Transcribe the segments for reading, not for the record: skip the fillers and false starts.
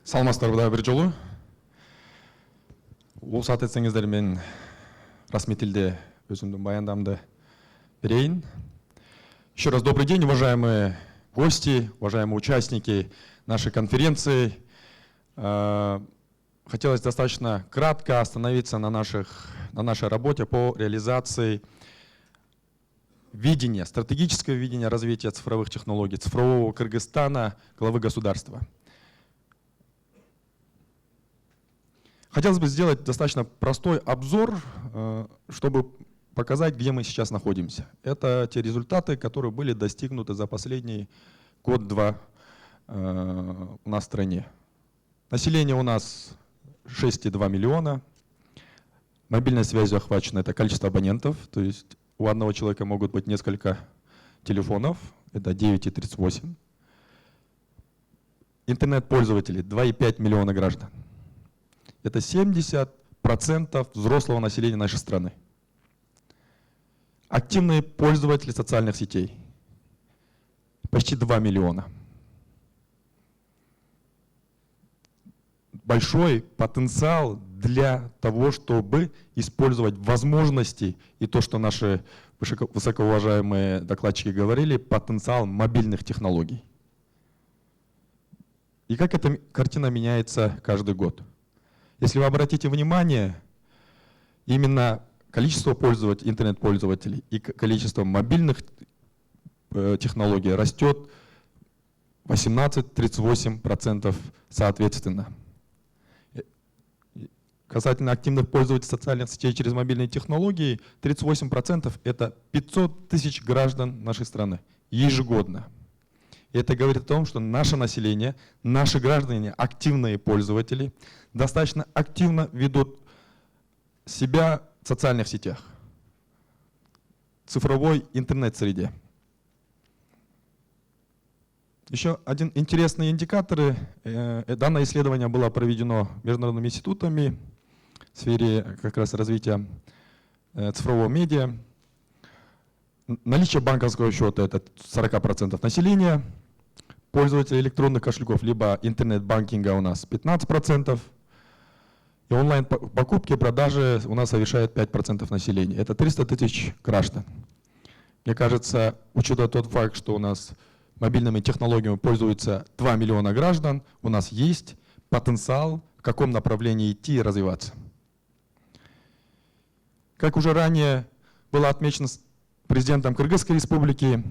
Саламатсыздарбы бир жолу. Уруксат этсеңиздер, мен расмий тилде өзүмдүн баяндамды берейин. Еще раз добрый день, уважаемые гости, уважаемые участники нашей конференции. Хотелось достаточно кратко остановиться на нашей работе по реализации видения, стратегического видения развития цифровых технологий, цифрового Кыргызстана, главы государства. Хотелось бы сделать достаточно простой обзор, чтобы показать, где мы сейчас находимся. Это те результаты, которые были достигнуты за последний год-два у нас в стране. Население у нас 6,2 миллиона. Мобильной связью охвачено это количество абонентов, то есть у одного человека могут быть несколько телефонов, это 9,38. Интернет-пользователей 2,5 миллиона граждан. Это 70% взрослого населения нашей страны. Активные пользователи социальных сетей почти 2 миллиона. Большой потенциал для того, чтобы использовать возможности и то, что наши высокоуважаемые докладчики говорили, потенциал мобильных технологий. И как эта картина меняется каждый год. Если вы обратите внимание, именно количество интернет-пользователей и количество мобильных технологий растет 18-38% соответственно. Касательно активных пользователей социальных сетей через мобильные технологии, 38% это 500 тысяч граждан нашей страны ежегодно. И это говорит о том, что наше население, наши граждане, активные пользователи, достаточно активно ведут себя в социальных сетях, в цифровой интернет-среде. Еще один интересный индикатор. Данное исследование было проведено международными институтами в сфере как раз развития цифрового медиа. Наличие банковского счета — это 40% населения. Пользователи электронных кошельков либо интернет-банкинга у нас 15%. И онлайн-покупки, продажи у нас совершает 5% населения. Это 300 тысяч граждан. Мне кажется, учитывая тот факт, что у нас мобильными технологиями пользуются 2 миллиона граждан, у нас есть потенциал, в каком направлении идти и развиваться. Как уже ранее было отмечено президентом Кыргызской республики,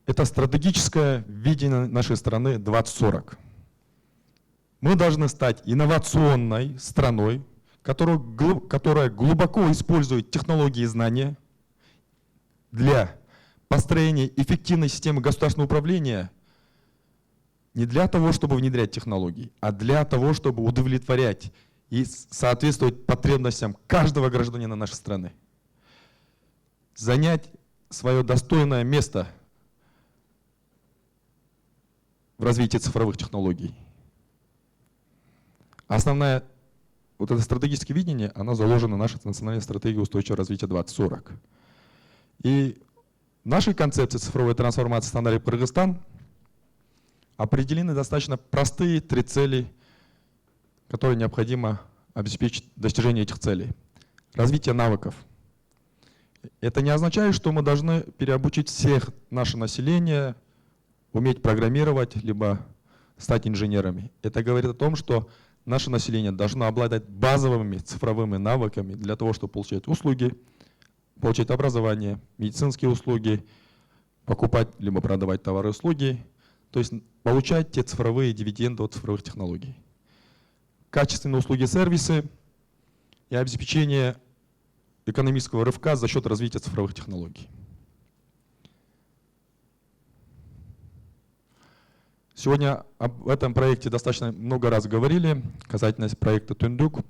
это стратегическое видение нашей страны 2040. Мы должны стать инновационной страной, которая глубоко использует технологии и знания для построения эффективной системы государственного управления не для того, чтобы внедрять технологии, а для того, чтобы удовлетворять и соответствовать потребностям каждого гражданина нашей страны. Занять свое достойное место в развитии цифровых технологий. Основное вот это стратегическое видение, оно заложено в нашей национальной стратегии устойчивого развития 2040. И в нашей концепции цифровой трансформации стандарта Кыргызстан определены достаточно простые 3 цели, которые необходимо обеспечить достижение этих целей. Развитие навыков. Это не означает, что мы должны переобучить всех наше население, уметь программировать, либо стать инженерами. Это говорит о том, что наше население должно обладать базовыми цифровыми навыками для того, чтобы получать услуги, получать образование, медицинские услуги, покупать либо продавать товары и услуги, то есть получать те цифровые дивиденды от цифровых технологий. Качественные услуги и сервисы и обеспечение экономического рывка за счет развития цифровых технологий. Сегодня об этом проекте достаточно много раз говорили, касательно проекта Түндүк.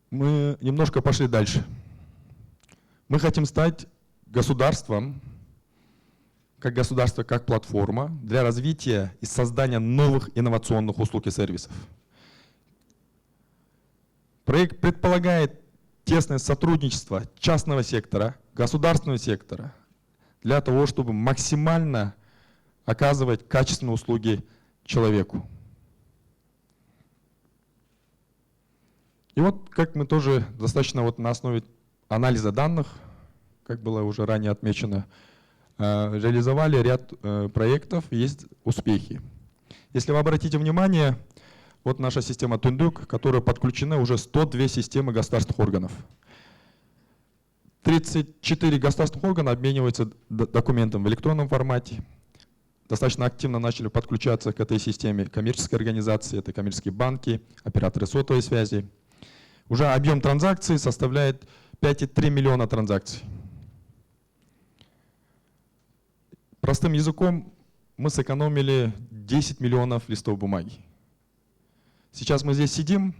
Мы немножко пошли дальше. Мы хотим стать государством, как платформа для развития и создания новых инновационных услуг и сервисов. Проект предполагает тесное сотрудничество частного сектора, государственного сектора для того, чтобы максимально оказывать качественные услуги человеку. И вот как мы тоже достаточно на основе анализа данных, как было уже ранее отмечено, реализовали ряд проектов, есть успехи. Если вы обратите внимание, вот наша система Тундук, которая подключена уже 102 системы государственных органов. 34 государственных органа обмениваются документами в электронном формате. Достаточно активно начали подключаться к этой системе коммерческие организации, это коммерческие банки, операторы сотовой связи. Уже объем транзакций составляет 5,3 миллиона транзакций. Простым языком мы сэкономили 10 миллионов листов бумаги. Сейчас мы здесь сидим,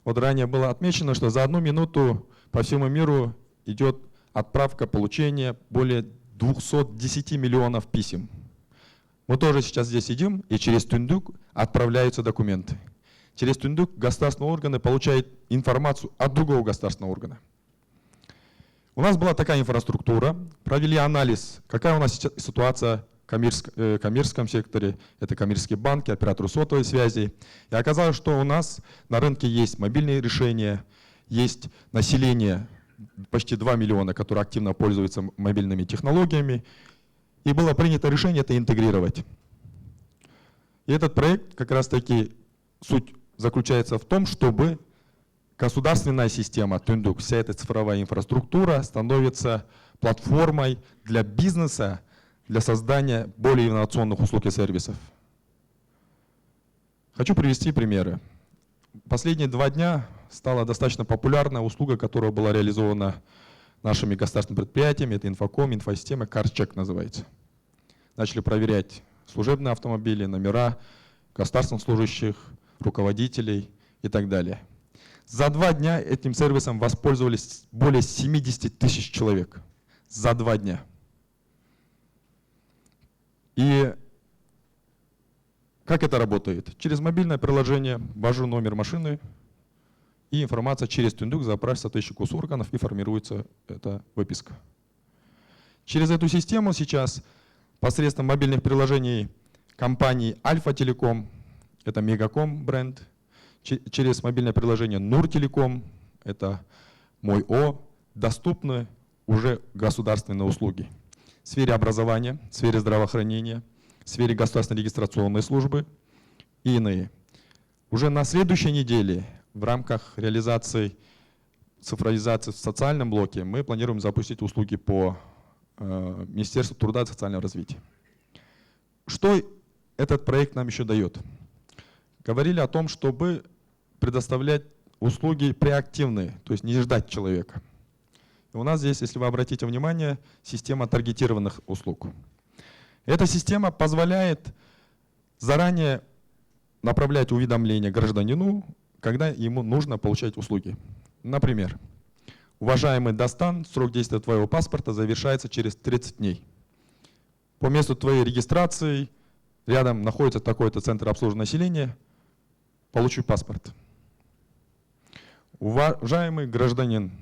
вот ранее было отмечено, что за 1 минуту по всему миру идет отправка, получение более 210 миллионов писем. Мы тоже сейчас здесь сидим, и через Тундук отправляются документы. Через Тундук государственные органы получают информацию от другого государственного органа. У нас была такая инфраструктура, провели анализ, какая у нас ситуация в коммерческом секторе, это коммерческие банки, операторы сотовой связи. И оказалось, что у нас на рынке есть мобильные решения, есть население, почти 2 миллиона, которые активно пользуются мобильными технологиями. И было принято решение это интегрировать. И этот проект как раз-таки суть заключается в том, чтобы государственная система Тундук, вся эта цифровая инфраструктура становится платформой для бизнеса, для создания более инновационных услуг и сервисов. Хочу привести примеры. Последние 2 дня стала достаточно популярная услуга, которая была реализована нашими государственными предприятиями. Это инфоком, инфосистема, CarCheck называется. Начали проверять служебные автомобили, номера государственных служащих, руководителей и так далее. За 2 дня этим сервисом воспользовались более 70 тысяч человек. За 2 дня. И как это работает? Через мобильное приложение ввожу номер машины, и информация через Тундук запрашивается соответствующих госорганов и формируется эта выписка. Через эту систему сейчас посредством мобильных приложений компании Альфа Телеком, это Мегаком бренд, через мобильное приложение Нур Телеком, это Мой О, доступны уже государственные услуги в сфере образования, в сфере здравоохранения, в сфере государственной регистрационной службы и иные. Уже на следующей неделе в рамках реализации цифровизации в социальном блоке мы планируем запустить услуги по Министерству труда и социального развития. Что этот проект нам еще дает? Говорили о том, чтобы предоставлять услуги преактивные, то есть не ждать человека. И у нас здесь, если вы обратите внимание, система таргетированных услуг. Эта система позволяет заранее направлять уведомления гражданину, когда ему нужно получать услуги. Например, уважаемый Дастан, срок действия твоего паспорта завершается через 30 дней. По месту твоей регистрации рядом находится такой-то центр обслуживания населения, получи паспорт. Уважаемый гражданин,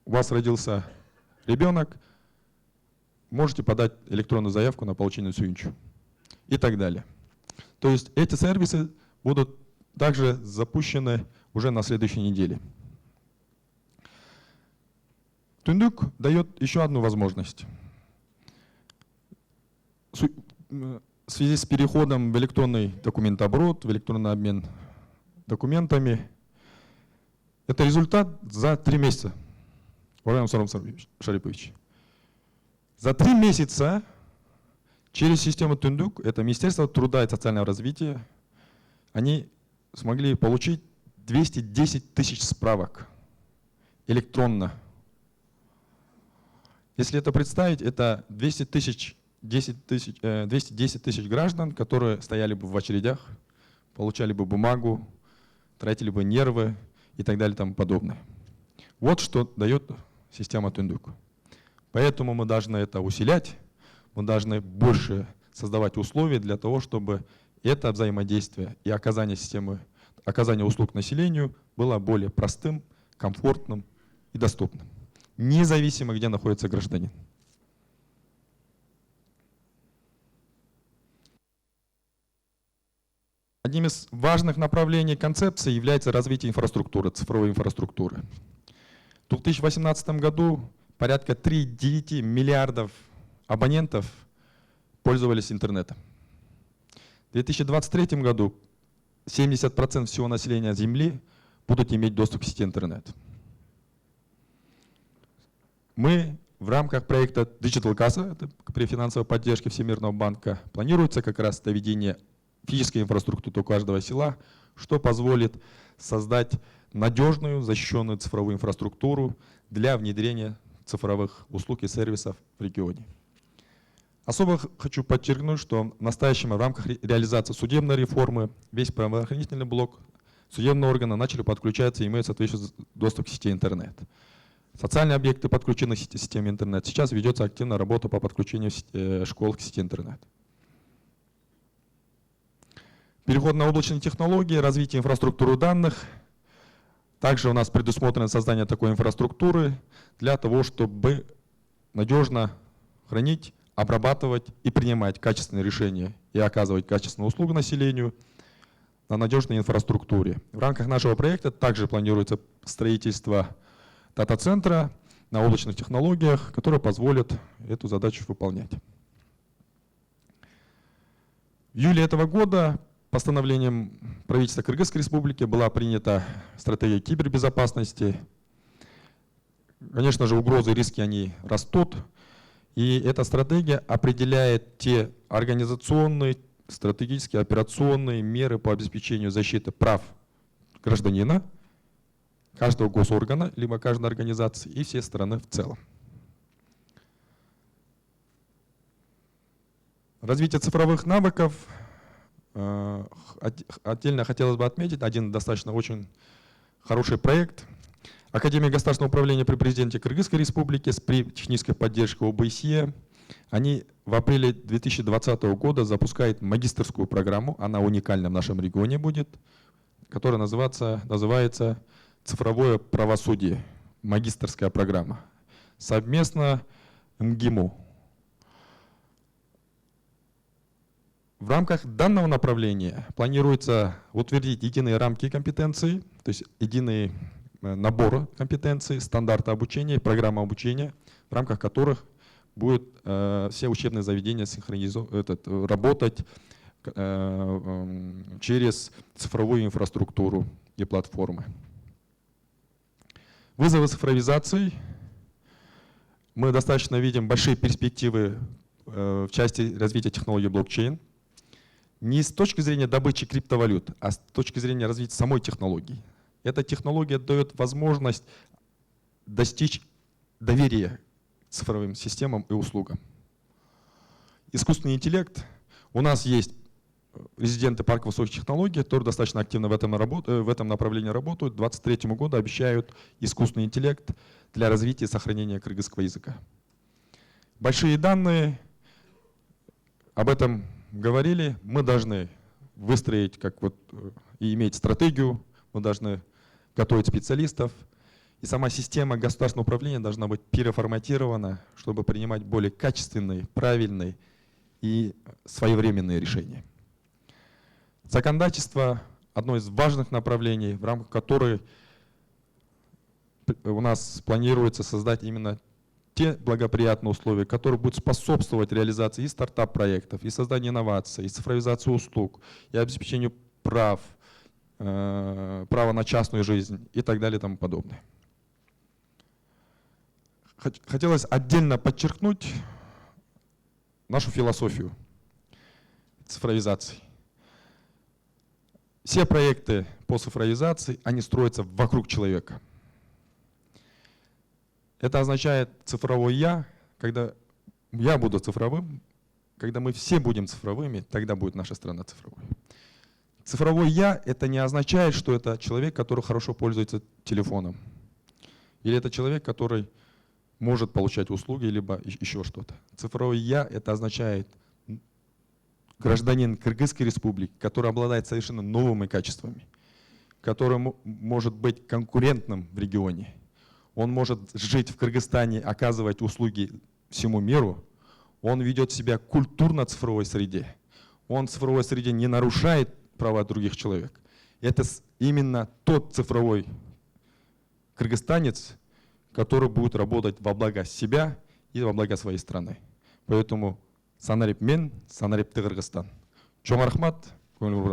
у вас родился ребенок, можете подать электронную заявку на получение СУИНЧУ и так далее. То есть эти сервисы будут также запущены уже на следующей неделе. Тундук дает еще одну возможность. В связи с переходом в электронный документооборот, в электронный обмен документами, это результат за 3 месяца. Уважаемый Сарум Шарипович, за 3 месяца через систему Тундук, это Министерство труда и социального развития, они смогли получить 210 тысяч справок электронно. Если это представить, это 210 тысяч граждан, которые стояли бы в очередях, получали бы бумагу, тратили бы нервы и так далее и тому подобное. Вот что дает система Тундук. Поэтому мы должны это усилять, мы должны больше создавать условия для того, чтобы это взаимодействие и оказание услуг населению было более простым, комфортным и доступным, независимо, где находится гражданин. Одним из важных направлений концепции является развитие инфраструктуры, цифровой инфраструктуры. В 2018 году порядка 3,9 миллиардов абонентов пользовались интернетом. В 2023 году 70% всего населения Земли будут иметь доступ к сети интернет. Мы в рамках проекта Digital Casa, при финансовой поддержке Всемирного банка, планируется как раз доведение физической инфраструктуры до каждого села, что позволит создать надежную, защищенную цифровую инфраструктуру для внедрения цифровых услуг и сервисов в регионе. Особо хочу подчеркнуть, что в настоящем в рамках реализации судебной реформы весь правоохранительный блок судебного органа начали подключаться и имеют соответствующий доступ к сети интернет. Социальные объекты подключены к системе интернет. Сейчас ведется активная работа по подключению школ к сети интернет. Переход на облачные технологии, развитие инфраструктуры данных. Также у нас предусмотрено создание такой инфраструктуры для того, чтобы надежно хранить, обрабатывать и принимать качественные решения и оказывать качественную услугу населению на надежной инфраструктуре. В рамках нашего проекта также планируется строительство дата-центра на облачных технологиях, которые позволят эту задачу выполнять. В июле этого года постановлением правительства Кыргызской Республики была принята стратегия кибербезопасности. Конечно же, угрозы и риски они растут. И эта стратегия определяет те организационные, стратегические, операционные меры по обеспечению защиты прав гражданина, каждого госоргана, либо каждой организации и всей страны в целом. Развитие цифровых навыков. Отдельно хотелось бы отметить один достаточно очень хороший проект. Академия государственного управления при президенте Кыргызской Республики при технической поддержке ОБСЕ, они в апреле 2020 года запускают магистерскую программу, она уникальна в нашем регионе будет, которая называется «Цифровое правосудие», магистерская программа, совместно МГИМО. В рамках данного направления планируется утвердить единые рамки компетенций, то есть единый набор компетенций, стандарты обучения, программа обучения, в рамках которых будут все учебные заведения работать через цифровую инфраструктуру и платформы. Вызовы цифровизации. Мы достаточно видим большие перспективы в части развития технологий блокчейн. Не с точки зрения добычи криптовалют, а с точки зрения развития самой технологии. Эта технология дает возможность достичь доверия цифровым системам и услугам. Искусственный интеллект. У нас есть резиденты парка высоких технологий, которые достаточно активно в этом направлении работают. К 2023 году обещают искусственный интеллект для развития и сохранения кыргызского языка. Большие данные, об этом говорили, мы должны выстроить и иметь стратегию, мы должны готовить специалистов. И сама система государственного управления должна быть переформатирована, чтобы принимать более качественные, правильные и своевременные решения. Законодательство – одно из важных направлений, в рамках которой у нас планируется создать именно те благоприятные условия, которые будут способствовать реализации и стартап-проектов, и созданию инноваций, и цифровизации услуг, и обеспечению прав, права на частную жизнь и так далее и тому подобное. Хотелось отдельно подчеркнуть нашу философию цифровизации. Все проекты по цифровизации, они строятся вокруг человека. Это означает цифровой «я», когда я буду цифровым, когда мы все будем цифровыми, тогда будет наша страна цифровой. Цифровой «я» — это не означает, что это человек, который хорошо пользуется телефоном. Или это человек, который может получать услуги, либо еще что-то. Цифровой «я» — это означает гражданин Кыргызской Республики, который обладает совершенно новыми качествами, который может быть конкурентным в регионе. Он может жить в Кыргызстане, оказывать услуги всему миру. Он ведет себя культурно в цифровой среде. Он в цифровой среде не нарушает права других человек. Это именно тот цифровой кыргызстанец, который будет работать во благо себя и во благо своей страны. Поэтому санарип мен, санарип Кыргызстан. Чоң рахмат, көңіл